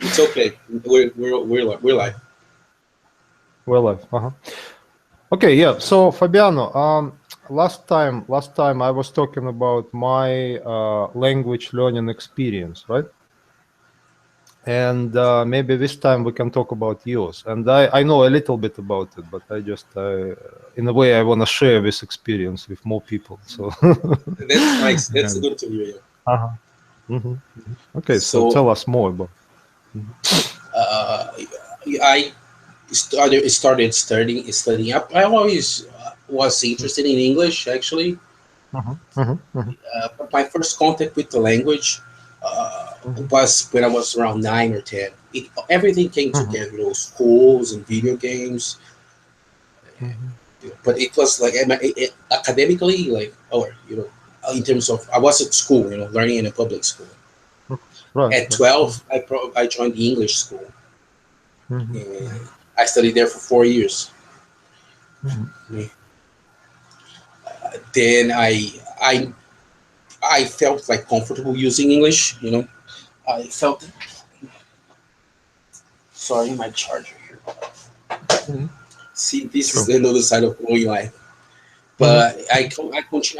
It's okay. We're live. Well, okay, yeah. So Fabiano, last time I was talking about my language learning experience, right? And maybe this time we can talk about yours. And I know a little bit about it, but in a way, I want to share this experience with more people. So, That's nice. That's and, good to hear. uh-huh. Okay, so So tell us more about. Mhm. uh, I started studying up. I always was interested in English actually, Mhm, mhm, mhm, but my first contact with the language mhm, was when I was around 9 or 10. Everything came mhm, together, schools and video games. mhm, But it was like academically, like, or in terms of I was at school, learning in a public school. mhm. Right, At right. 12, I joined the English school, Mhm, and mhm, I studied there for 4 years. mhm, Then I I felt like comfortable using English. I felt. Sorry, my charger here. mhm. See, this is Sure. another side of growing life. Mhm, But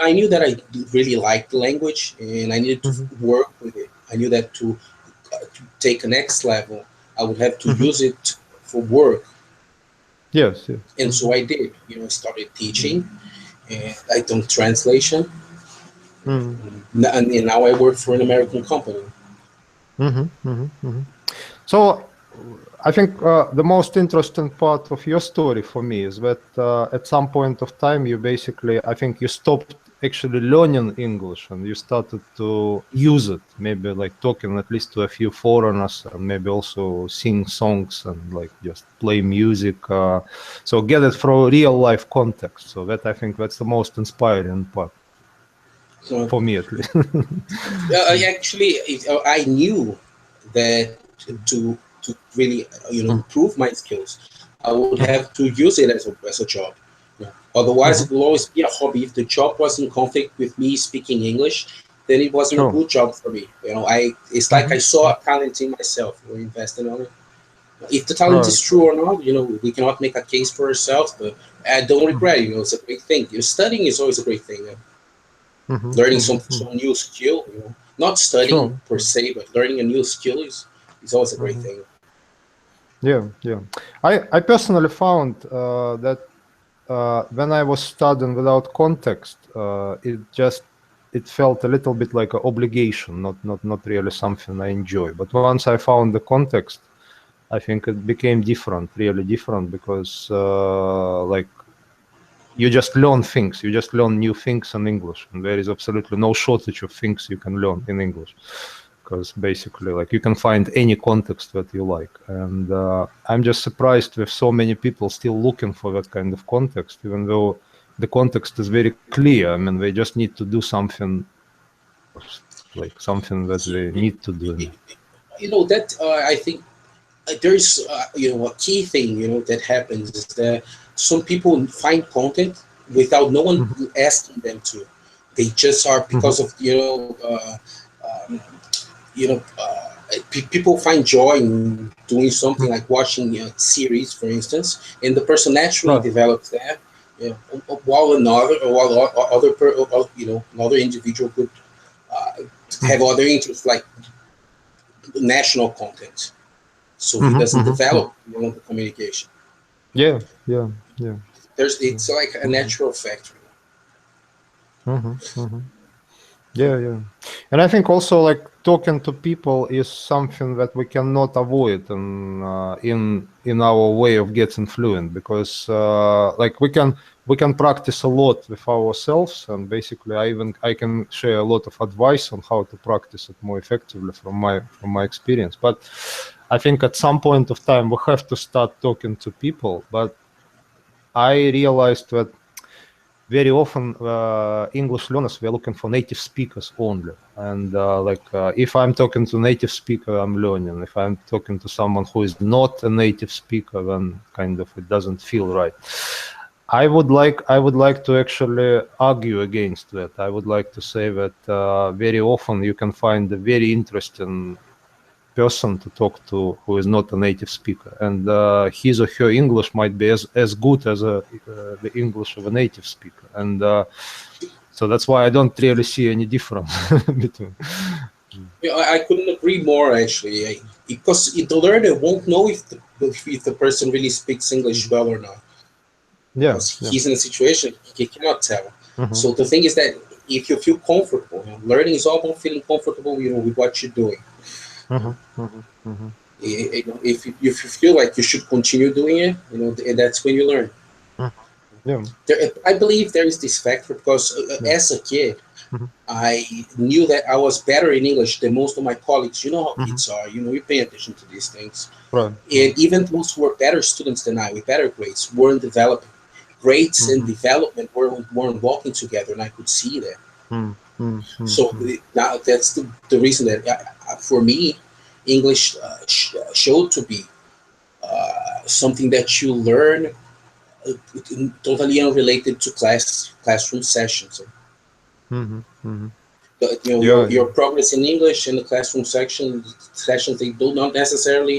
I knew that I really liked the language, and I needed to mhm, work with it. I knew that to take a next level, I would have to mhm. use it for work, Yes, yes. and so Mhm, I did. I started mhm, teaching, and I done translation, mhm, and now I work for an American company. mhm, mhm, mhm. So I think the most interesting part of your story for me is that at some point of time you basically, I think you stopped actually learning English and you started to use it, maybe like talking at least to a few foreigners and maybe also sing songs and like just play music. So get it from real life context. So that I think that's the most inspiring part So for me at least. I actually I knew that to really improve my skills, I would have to use it as a job. Otherwise, it Mhm. will always be a hobby. If the job was in conflict with me speaking English, then it wasn't a Sure. good job for me. It's like I Mhm. saw a talent in myself. Invested on it. If the talent Right. is true or not, we cannot make a case for ourselves. But I don't Mhm. regret it. It's a great thing. Studying is always a great thing. Mhm. Learning Mhm. Mhm. some new skill. Not studying Sure. per se, but learning a new skill is always a great Mhm. thing. Yeah, yeah. I personally found that when I was studying without context, it felt a little bit like an obligation, not really something I enjoy. But once I found the context, I think it became different, really different, because like you just learn things, you just learn new things in English, and there is absolutely no shortage of things you can learn in English. Because basically like you can find any context that you like, and I'm just surprised with so many people still looking for that kind of context, even though the context is very clear. I mean, they just need to do something, like something that they need to do. That I think there's a key thing that happens is that some people find content without no one Mhm, asking them to. They just are mhm, because of um, people find joy in doing something mhm. like watching series, for instance, and the person naturally Right. develops that. While another, or while another individual could uh, have Mhm, other interests like national content, so he mhm, doesn't mhm, mhm. develop the communication. Yeah, yeah, yeah, yeah. It's like a Mhm, natural factor. mhm, mhm. Yeah, yeah. And I think also like talking to people is something that we cannot avoid in our way of getting fluent, because like we can practice a lot with ourselves, and basically I can share a lot of advice on how to practice it more effectively from my experience. But I think at some point of time we have to start talking to people. But I realized that very often English learners we're looking for native speakers only, and if I'm talking to native speaker, I'm learning. If I'm talking to someone who is not a native speaker, then kind of it doesn't feel right. I would like to actually argue against that. I would like to say that very often you can find a very interesting person to talk to who is not a native speaker, and his or her English might be as good as the English of a native speaker, and so that's why I don't really see any difference between. Yeah, I couldn't agree more actually, because the learner won't know if the person really speaks English well or not, Yeah, because yeah. he's in a situation he cannot tell. Mm-hmm. So the thing is that if you feel comfortable, learning is all about feeling comfortable, with what you're doing. Mm-hmm. Mm-hmm. Mm-hmm. If you feel like you should continue doing it, and that's when you learn. Yeah. I believe there is this factor because Yeah. as a kid, Mm-hmm. I knew that I was better in English than most of my colleagues. You know how Mm-hmm. kids are. You pay attention to these things. Right. And Right. even those who were better students than I, with better grades, weren't developing. Grades and Mm-hmm. development weren't walking together, and I could see that. Mm-hmm. So Mm-hmm. now that's the reason that, for me, English showed to be something that you learn totally unrelated to classroom sessions. Mm-hmm. Mm-hmm. But, Yeah. your Yeah. progress in English in the classroom sessions, they do not necessarily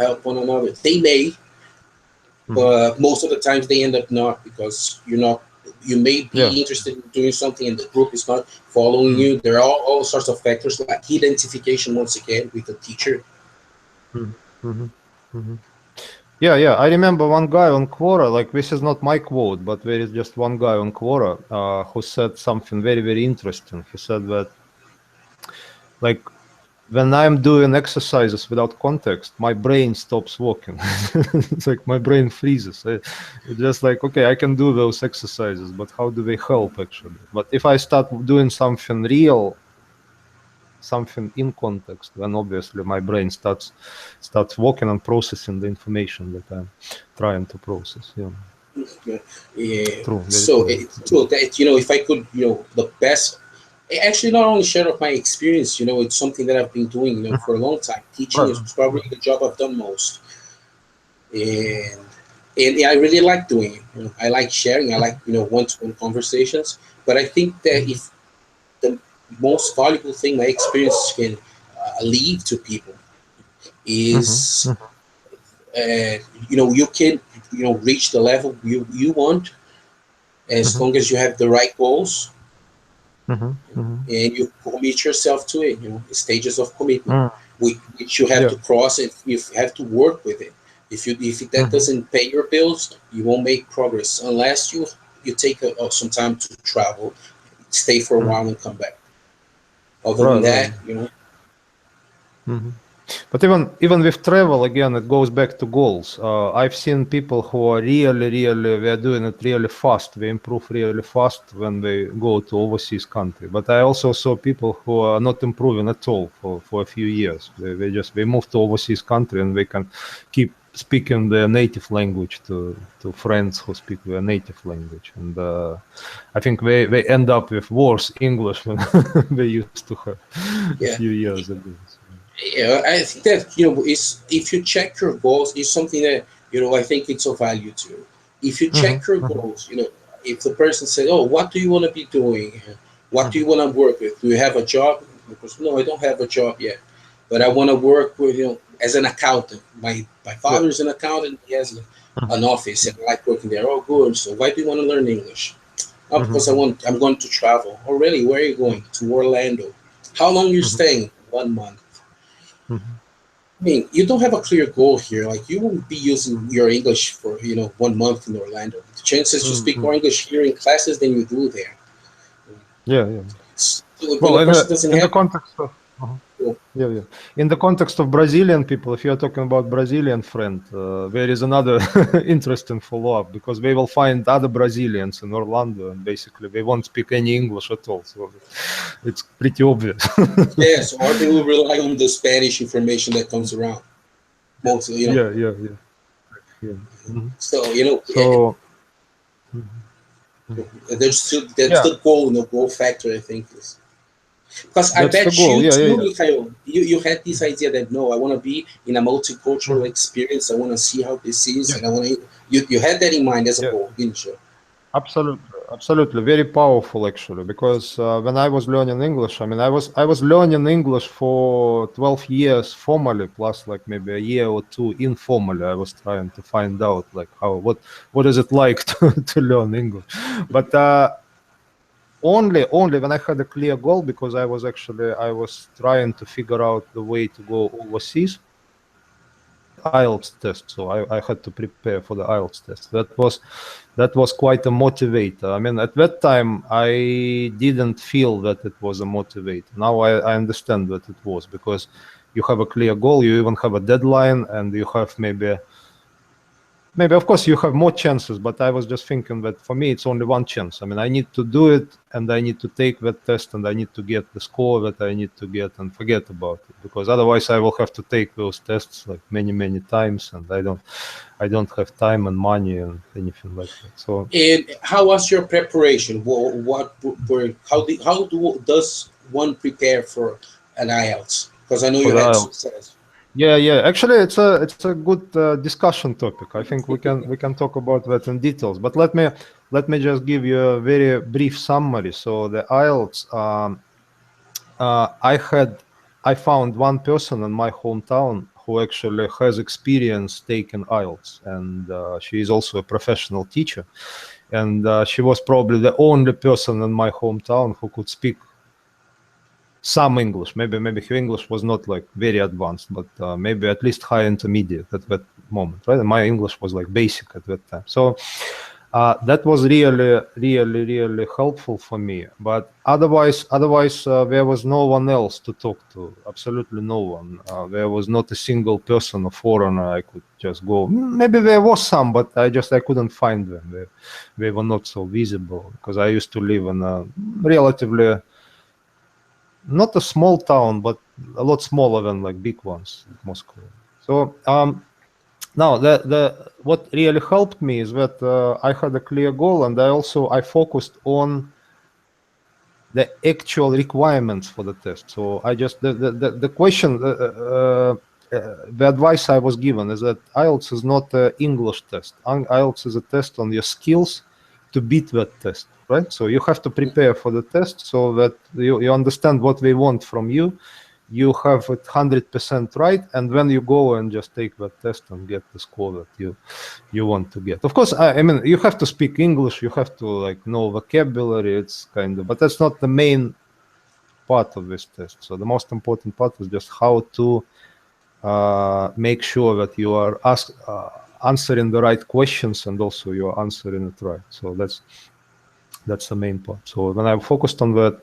help one another. They may, Mm-hmm. but most of the times they end up not, because you may Yeah. be interested in doing something and the group is not following Mm-hmm. you. There are all sorts of factors like identification once again with the teacher. Mm-hmm. Mm-hmm. Yeah, yeah. I remember one guy on Quora, like this is not my quote, but there is just one guy on Quora who said something very, very interesting. He said that, like, when I'm doing exercises without context, my brain stops working. It's like my brain freezes. It's just like, okay, I can do those exercises, but how do they help actually? But if I start doing something real, something in context, then obviously my brain starts working and processing the information that I'm trying to process. Yeah, Yeah. Yeah. true, very So, true. so that, if I could, the best, actually not only share of my experience, it's something that I've been doing, for a long time. Teaching is Right. probably the job I've done most, and yeah, I really like doing it. I like sharing. I like one-to-one conversations. But I think that if the most valuable thing my experience can leave to people Mm-hmm. is, uh, you can reach the level you want, as Mm-hmm. long as you have the right goals Mm-hmm. Mm-hmm. and you commit yourself to it. Stages of commitment, Mm. which you have Yeah. to cross, and you have to work with it. If that Mm-hmm. doesn't pay your bills, you won't make progress unless you take some time to travel, stay for a Mm. while, and come back. Other Right. than Right. that, Mm-hmm. But even with travel, again, it goes back to goals. I've seen people who are really, they're doing it really fast. They improve really fast when they go to overseas country. But I also saw people who are not improving at all for a few years. They move to overseas country and they can keep speaking their native language to friends who speak their native language. And I think they end up with worse English than they used to have a yeah. few years ago. So, Yeah, I think that is, if you check your goals, is something that I think it's of value to. If you mhm, check your mhm, goals, if the person said, "Oh, what do you want to be doing? What do mhm, you want to work with? Do you have a job?" Because, no, I don't have a job yet, but I want to work with as an accountant. My yeah. father's an accountant. He has Mhm, an office, and I like working there. Oh, good. So why do you want to learn English? Oh, because mhm, I'm going to travel. Oh, really? Where are you mhm, going? To Orlando. How long you mhm, staying? 1 month. mhm, I mean, you don't have a clear goal here. Like, you won't be using mhm, your English for 1 month in Orlando. The chances you mhm, speak more mhm. English here in classes than you do there. Yeah, yeah. So when Well, a person doesn't in the have, context of well, yeah, yeah. In the context of Brazilian people, if you're talking about Brazilian friend, there is another interesting follow-up because they will find other Brazilians in Orlando and basically they won't speak any English at all. So it's pretty obvious. yes, or they will rely on the Spanish information that comes around. Mostly, Yeah, yeah, yeah, yeah. Mhm. So So mhm, mhm. there's still that's Yeah, the goal, goal factor. I think is. Because I that's the bet goal. you Yeah, yeah, too, yeah. Mikhail, you had this idea that, no, I want to be in a multicultural Mhm. experience. I want to see how this is, Yeah, and I want to. You had that in mind as a yeah. goal, didn't you? Absolutely. absolutely, very powerful actually. Because when I was learning English, I mean, I was learning English for 12 years formally, plus like maybe a year or two informally. I was trying to find out like what is it like to learn English, but only when I had a clear goal, because I was trying to figure out the way to go overseas. The IELTS test, so I had to prepare for the IELTS test. That was quite a motivator. I mean, at that time, I didn't feel that it was a motivator. Now I understand that it was, because you have a clear goal, you even have a deadline, and you have maybe of course you have more chances, but I was just thinking that for me it's only one chance. I mean, I need to do it, and I need to take that test, and I need to get the score that I need to get, and forget about it, because otherwise I will have to take those tests like many times, and I don't have time and money and anything like that. So And how was your preparation? What were does one prepare for an IELTS? Because I know for you the had IELTS, success. yeah, actually it's a good discussion topic. I think we can talk about that in details, but let me just give you a very brief summary. So the IELTS, uh, I had I found one person in my hometown who actually has experience taking IELTS, and she is also a professional teacher, and she was probably the only person in my hometown who could speak some English. Maybe her English was not like very advanced, but maybe at least high intermediate at that moment, right? And my English was like basic at that time. So that was really helpful for me. But otherwise, there was no one else to talk to. Absolutely no one. There was not a single person, a foreigner I could just go. Maybe there was some, but I couldn't find them. They were not so visible, because I used to live in a relatively, not a small town, but a lot smaller than like big ones like Moscow. So now the what really helped me is that I had a clear goal, and I focused on the actual requirements for the test. So I just the question, the advice I was given is that IELTS is not an English test. IELTS is a test on your skills to beat that test, right? So you have to prepare for the test so that you understand what they want from you. You have it 100% right, and when you go and just take that test and get the score that you want to get. Of course, I mean, you have to speak English, you have to like know vocabulary. It's kind of, but that's not the main part of this test. So the most important part is just how to make sure that you are answering the right questions, and also you are answering it right. So that's the main part. So when I focused on that,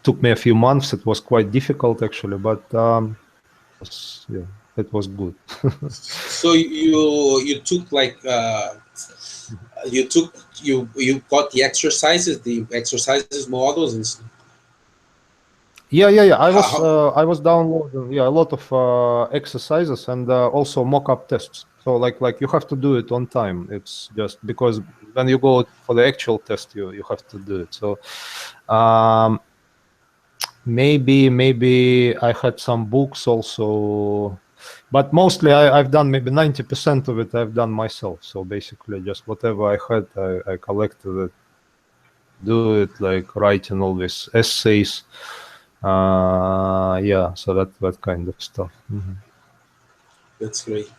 took me a few months. It was quite difficult actually, but yeah, it was good. So you took like you took you got the exercises models and Yeah. how I was downloading, yeah, a lot of exercises, and also mock-up tests. So like you have to do it on time. It's just because when you go for the actual test, you have to do it. So um, maybe I had some books also, but mostly I've done maybe 90% of it I've done myself. So basically, just whatever I had, I collected it, do it, like writing all these essays. Yeah, so that kind of stuff. that's great.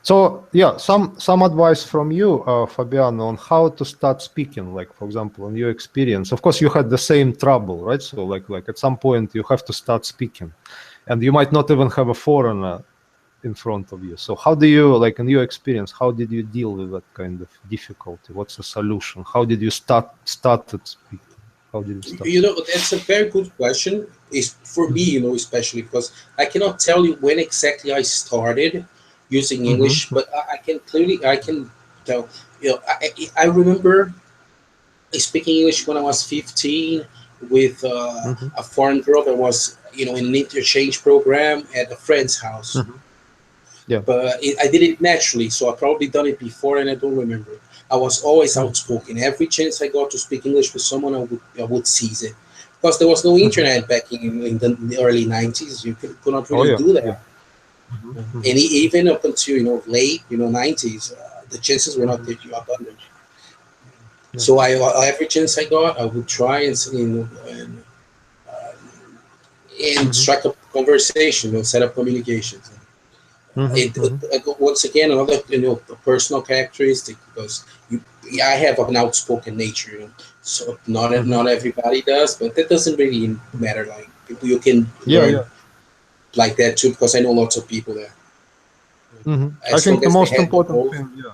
So yeah, some advice from you, Fabiano, on how to start speaking. Like for example, in your experience, of course, you had the same trouble, right? So like at some point you have to start speaking, and you might not even have a foreigner in front of you. So how do you, like in your experience, how did you deal with that kind of difficulty? What's the solution? How did you started speaking? How did you start You know, speaking? that's a very good question. Is for me, you know, especially because I cannot tell you when exactly I started using English, but I can tell. You know, I remember speaking English when I was 15 with a foreign girl that was, you know, in an interchange program at a friend's house. Yeah. But I did it naturally, so I probably done it before and I don't remember it. I was always outspoken. Every chance I got to speak English with someone, I would seize it. Because there was no internet back in the early 90s. You could not Oh really yeah. do Yeah. that. And even up until, you know, late, you know, 90s, the chances were not that you abundant. So every chance I got, I would try and Mhm. strike up conversation, set up communications. Mhm. Mhm. Once again, another personal characteristic, because you, I have an outspoken nature, so Mhm. not everybody does, but that doesn't really matter. Like people, you can Yeah, learn yeah. like that too, because I know lots of people there. I As long think the as they most have the important goals. thing, yeah.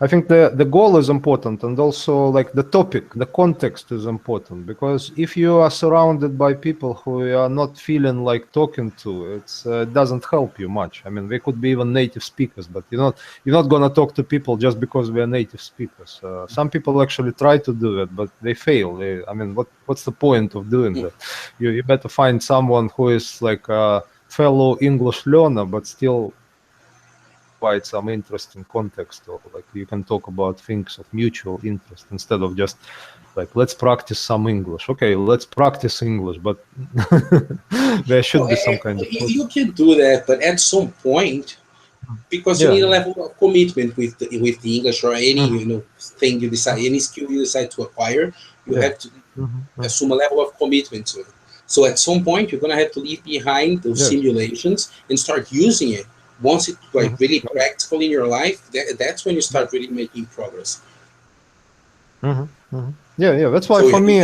I think the goal is important, and also like the topic, the context is important, because if you are surrounded by people who you are not feeling like talking to, it doesn't help you much. I mean, they could be even native speakers, but you're not gonna talk to people just because we are native speakers. Some people actually try to do it, but they fail. I mean, what's the point of doing that? You better find someone who is like a fellow English learner, but still provide some interesting context, or like you can talk about things of mutual interest instead of just like, let's practice some English. Okay, let's practice English, but there should Well, be some kind of progress. you can do that, but at some point, because you Yeah, need a yeah. level of commitment with the English, or any Mhm, thing you decide, any skill you decide to acquire, you yeah. have to Mhm. assume a level of commitment to it. So at some point, you're gonna have to leave behind those Yes. simulations and start using it. Once it's like really Oh, yeah. practical in your life, that's when you Yeah. start really making progress. Yeah, yeah. That's why So for me,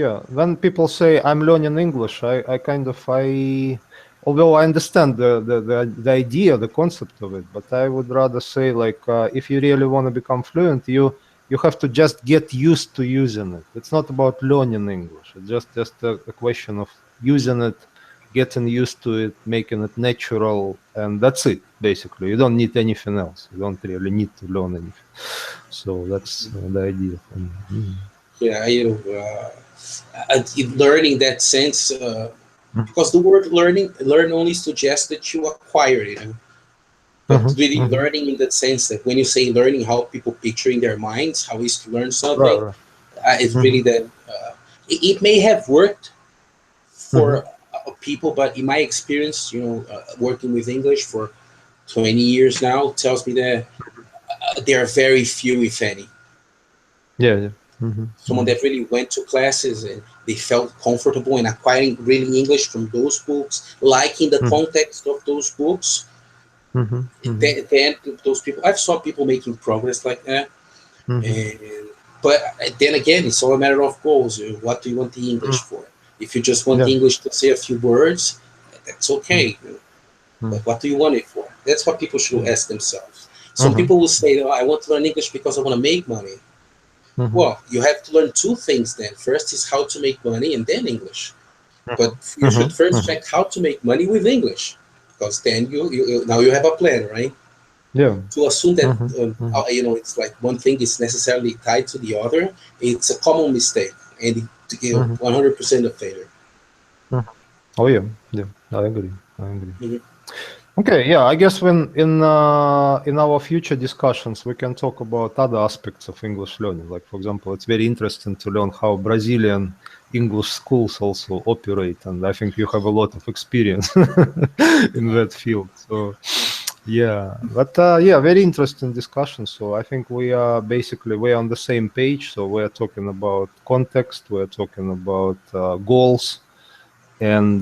yeah, when people say I'm learning English, I kind of although I understand the idea, the concept of it, but I would rather say like if you really want to become fluent, you have to just get used to using it. It's not about learning English. It's just a question of using it, getting used to it, making it natural, and that's it. Basically, you don't need anything else. You don't really need to learn anything. So that's the idea for me. yeah, learning that sense, because the word learn only suggests that you acquire it. But really Mhm. learning in that sense, that when you say learning, how people picture in their minds how is to learn Right, something, right. it's really Mhm. that it may have worked Mhm. for people, but in my experience, working with English for 20 years now, tells me that there are very few, if any. Yeah, yeah. Mhm. Someone Mhm. that really went to classes and they felt comfortable in acquiring reading English from those books, liking the Mhm. context of those books. Mhm. Mhm. Then those people, I've saw people making progress like that. Mhm. And but then again, it's all a matter of goals. What do you want the Mhm. English for? If you just want the Yeah. English to say a few words, that's Mhm. okay. Mhm. But what do you want it for? That's what people should Mhm. ask themselves. Some Mhm. people will say, "Oh, I want to learn English because I want to make money." Mhm. Well, you have to learn two things then. First is how to make money, and then English. But you should Mhm. first Mhm. check how to make money with English, because then now you have a plan, right? Yeah. To assume that Mhm. Mhm. it's like one thing is necessarily tied to the other, it's a common mistake, and 100% of failure. Mhm. Oh yeah. Yeah. I agree. I agree. Mhm. Okay, yeah, I guess when in our future discussions we can talk about other aspects of English learning. Like for example, it's very interesting to learn how Brazilian English schools also operate, and I think you have a lot of experience in that field. So yeah, but yeah, very interesting discussion. So I think we're on the same page. So we're talking about context, we're talking about goals, and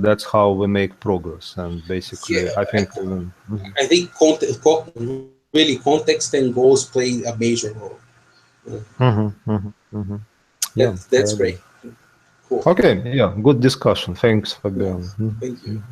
that's how we make progress. And Yeah, basically I think even I think really context and goals play a major role. Uh, yeah, I that's agree. great. Cool. Okay, yeah, good discussion. Thanks, Yeah, Fabian. thank you.